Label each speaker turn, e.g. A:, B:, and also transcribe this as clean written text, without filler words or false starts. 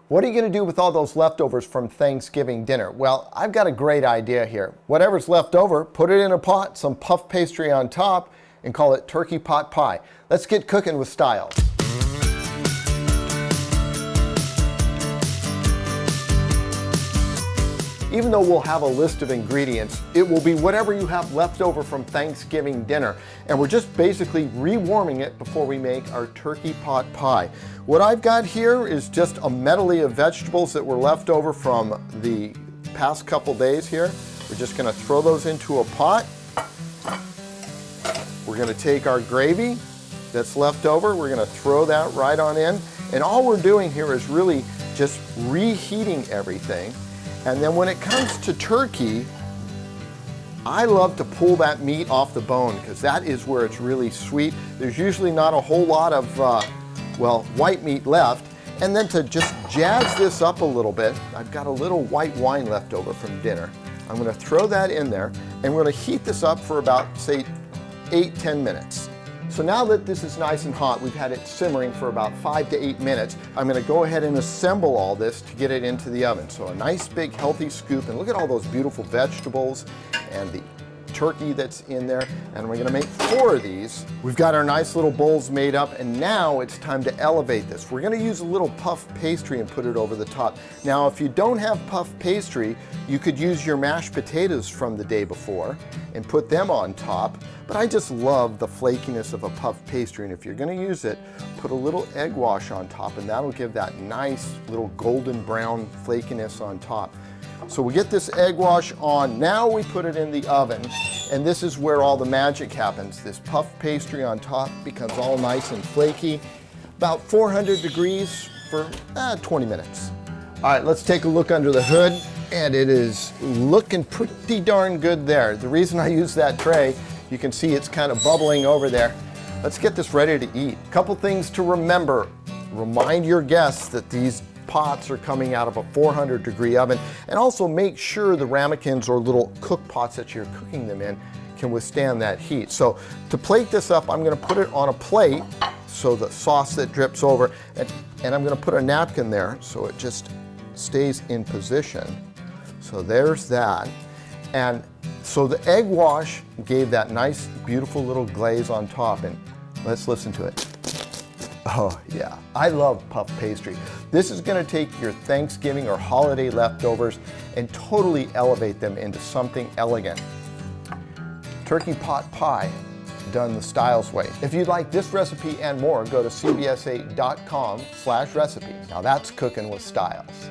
A: What are you going to do with all those leftovers from Thanksgiving dinner? Well, I've got a great idea here. Whatever's left over, put it in a pot, some puff pastry on top, and call it turkey pot pie. Let's get cooking with Styles. Even though we'll have a list of ingredients, it will be whatever you have left over from Thanksgiving dinner. And we're just basically rewarming it before we make our turkey pot pie. What I've got here is just a medley of vegetables that were left over from the past couple days here. We're just gonna throw those into a pot. We're gonna take our gravy that's left over, we're gonna throw that right on in. And all we're doing here is really just reheating everything. And then when it comes to turkey, I love to pull that meat off the bone because that is where it's really sweet. There's usually not a whole lot of, white meat left. And then to just jazz this up a little bit, I've got a little white wine left over from dinner. I'm gonna throw that in there and we're gonna heat this up for about, say, 8-10 minutes. So now that this is nice and hot, we've had it simmering for about 5 to 8 minutes, I'm gonna go ahead and assemble all this to get it into the oven. So a nice big healthy scoop, and look at all those beautiful vegetables and the turkey that's in there, and we're gonna make 4 of these. We've got our nice little bowls made up, and now it's time to elevate this. We're gonna use a little puff pastry and put it over the top. Now, if you don't have puff pastry, you could use your mashed potatoes from the day before and put them on top, but I just love the flakiness of a puff pastry, and if you're gonna use it, put a little egg wash on top, and that'll give that nice little golden brown flakiness on top. So we get this egg wash on, now we put it in the oven, and this is where all the magic happens. This puff pastry on top becomes all nice and flaky, about 400 degrees for 20 minutes. All right, let's take a look under the hood, and it is looking pretty darn good there. The reason I use that tray, you can see it's kind of bubbling over there. Let's get this ready to eat. Couple things to remember. Remind your guests that these pots are coming out of a 400-degree oven, and also make sure the ramekins or little cook pots that you're cooking them in can withstand that heat. So to plate this up, I'm gonna put it on a plate so the sauce that drips over, and I'm gonna put a napkin there so it just stays in position. So there's that. And so the egg wash gave that nice, beautiful little glaze on top, and let's listen to it. Oh yeah, I love puff pastry. This is gonna take your Thanksgiving or holiday leftovers and totally elevate them into something elegant. Turkey pot pie, done the Styles way. If you'd like this recipe and more, go to cbsa.com/recipe. Now that's cooking with Styles.